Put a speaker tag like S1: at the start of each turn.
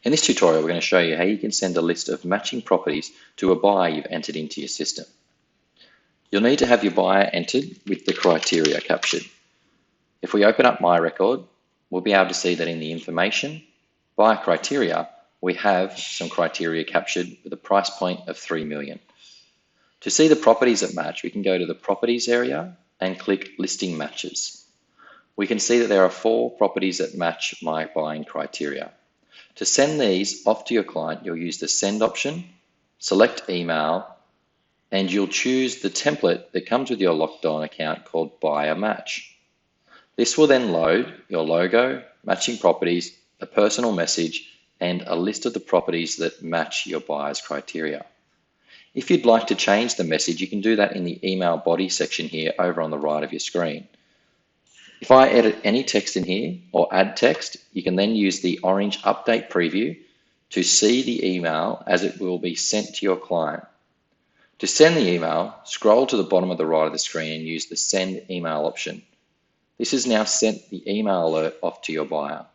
S1: In this tutorial, we're going to show you how you can send a list of matching properties to a buyer you've entered into your system. You'll need to have your buyer entered with the criteria captured. If we open up My Record, we'll be able to see that in the information, buyer criteria, we have some criteria captured with a price point of 3 million. To see the properties that match, we can go to the Properties area and click Listing Matches. We can see that there are 4 properties that match my buying criteria. To send these off to your client, you'll use the Send option, select Email, and you'll choose the template that comes with your Locked On account called Buyer Match. This will then load your logo, matching properties, a personal message, and a list of the properties that match your buyer's criteria. If you'd like to change the message, you can do that in the email body section here over on the right of your screen. If I edit any text in here or add text, you can then use the orange update preview to see the email as it will be sent to your client. To send the email, scroll to the bottom of the right of the screen and use the Send Email option. This has now sent the email alert off to your buyer.